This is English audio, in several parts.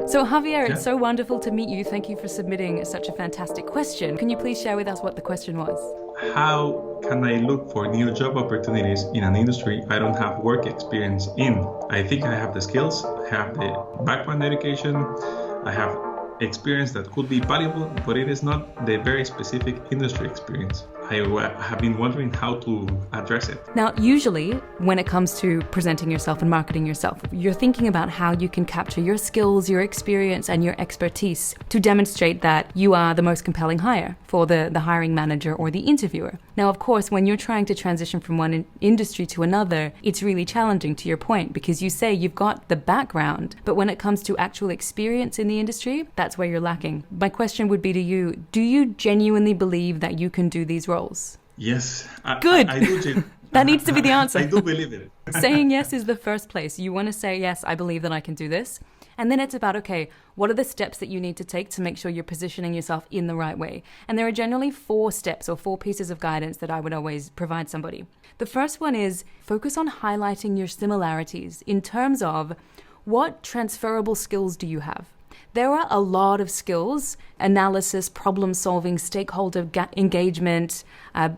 So Javier, it's Yeah. so wonderful to meet you. Thank you for submitting such a fantastic question. Can you please share with us what the question was? How can I look for new job opportunities in an industry I don't have work experience in? I think I have the skills, I have the background education, I have experience that could be valuable, but it is not the very specific industry experience. Have been wondering how to address it. Now, usually when it comes to presenting yourself and marketing yourself, you're thinking about how you can capture your skills, your experience, and your expertise to demonstrate that you are the most compelling hire for the hiring manager or the interviewer. Now, of course, when you're trying to transition from one industry to another, it's really challenging, to your point, because you say you've got the background, but when it comes to actual experience in the industry, that's where you're lacking. My question would be to you, do you genuinely believe that you can do these roles? Yes, Good. I do. That needs to be the answer. I do believe it. Saying yes is the first place. You want to say, yes, I believe that I can do this. And then it's about, okay, what are the steps that you need to take to make sure you're positioning yourself in the right way? And there are generally 4 steps or 4 pieces of guidance that I would always provide somebody. The first one is focus on highlighting your similarities in terms of what transferable skills do you have? There are a lot of skills: analysis, problem solving, stakeholder engagement,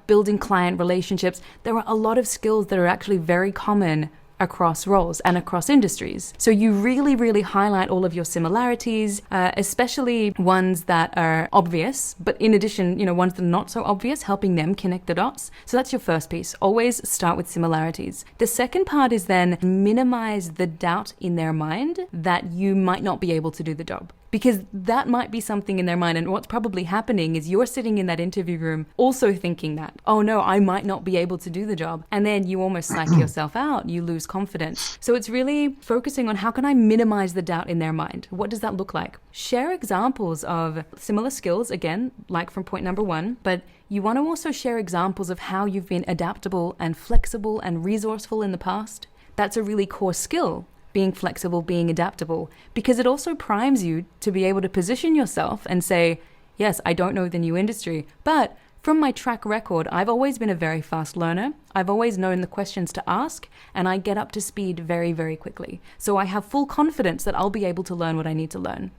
building client relationships. There are a lot of skills that are actually very common across roles and across industries. So you really, really highlight all of your similarities, especially ones that are obvious, but in addition, ones that are not so obvious, helping them connect the dots. So that's your first piece. Always start with similarities. The second part is then minimize the doubt in their mind that you might not be able to do the job. Because that might be something in their mind, and what's probably happening is you're sitting in that interview room also thinking that, oh no, I might not be able to do the job. And then you almost psych yourself out, you lose confidence. So it's really focusing on how can I minimize the doubt in their mind? What does that look like? Share examples of similar skills, again, like from point number 1, but you want to also share examples of how you've been adaptable and flexible and resourceful in the past. That's a really core skill. Being flexible, being adaptable, because it also primes you to be able to position yourself and say, yes, I don't know the new industry, but from my track record, I've always been a very fast learner. I've always known the questions to ask, and I get up to speed very, very quickly. So I have full confidence that I'll be able to learn what I need to learn.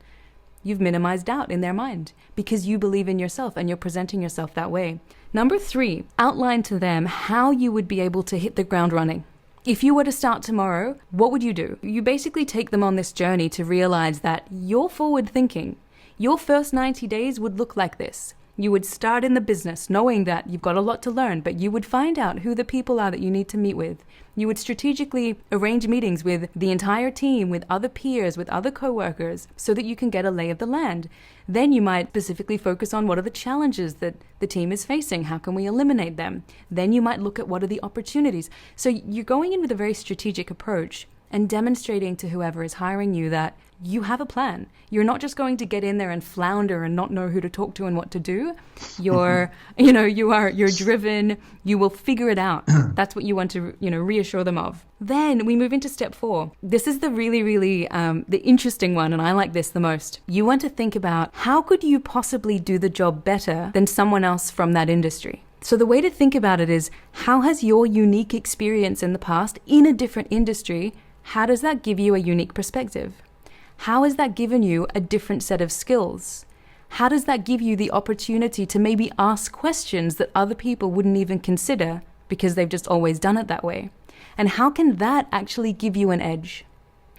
You've minimized doubt in their mind because you believe in yourself and you're presenting yourself that way. Number 3, outline to them how you would be able to hit the ground running. If you were to start tomorrow, what would you do? You basically take them on this journey to realize that you're forward thinking. Your first 90 days would look like this. You would start in the business knowing that you've got a lot to learn, but you would find out who the people are that you need to meet with. You would strategically arrange meetings with the entire team, with other peers, with other coworkers, so that you can get a lay of the land. Then you might specifically focus on what are the challenges that the team is facing. How can we eliminate them? Then you might look at what are the opportunities. So you're going in with a very strategic approach and demonstrating to whoever is hiring you that you have a plan. You're not just going to get in there and flounder and not know who to talk to and what to do. You're driven. You will figure it out. That's what you want to, reassure them of. Then we move into step 4. This is the really, really the interesting one, and I like this the most. You want to think about how could you possibly do the job better than someone else from that industry? So the way to think about it is, how has your unique experience in the past in a different industry, how does that give you a unique perspective? How has that given you a different set of skills? How does that give you the opportunity to maybe ask questions that other people wouldn't even consider because they've just always done it that way? And how can that actually give you an edge?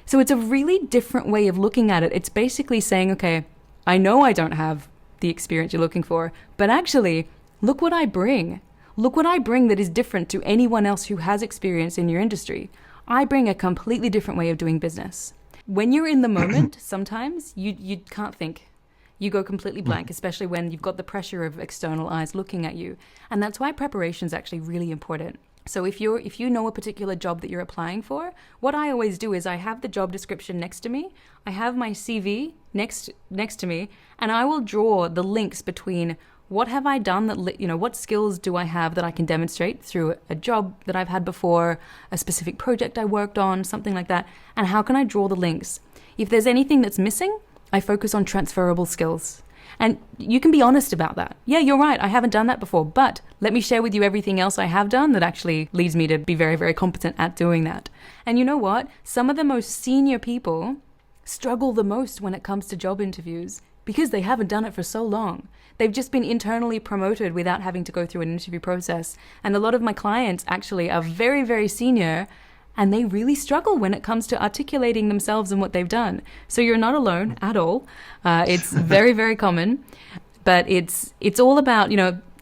So it's a really different way of looking at it. It's basically saying, okay, I know I don't have the experience you're looking for, but actually, look what I bring. Look what I bring that is different to anyone else who has experience in your industry. I bring a completely different way of doing business. When you're in the moment, sometimes you can't think. You go completely blank, especially when you've got the pressure of external eyes looking at you. And that's why preparation is actually really important. So if you know a particular job that you're applying for, what I always do is I have the job description next to me, I have my CV next to me, and I will draw the links between what have I done that, what skills do I have that I can demonstrate through a job that I've had before, a specific project I worked on, something like that, and how can I draw the links? If there's anything that's missing, I focus on transferable skills. And you can be honest about that. Yeah, you're right, I haven't done that before, but let me share with you everything else I have done that actually leads me to be very, very competent at doing that. And you know what? Some of the most senior people struggle the most when it comes to job interviews because they haven't done it for so long. They've just been internally promoted without having to go through an interview process. And a lot of my clients actually are very, very senior, and they really struggle when it comes to articulating themselves and what they've done. So you're not alone at all. It's very, very common. But it's all about,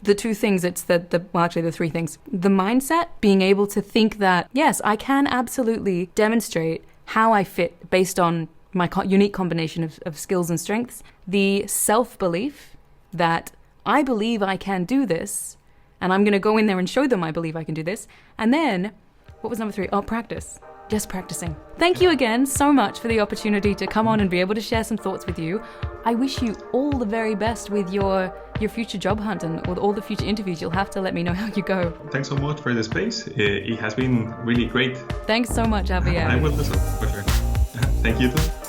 the two things. It's the three things. The mindset, being able to think that, yes, I can absolutely demonstrate how I fit based on my unique combination of skills and strengths. The self-belief that I believe I can do this, and I'm going to go in there and show them I believe I can do this. And then, what was number 3? Oh, practice. Just practicing. Thank you again so much for the opportunity to come on and be able to share some thoughts with you. I wish you all the very best with your future job hunt and all the future interviews. You'll have to let me know how you go. Thanks so much for the space. It has been really great. Thanks so much, Javier. I will do so, for sure. Thank you too.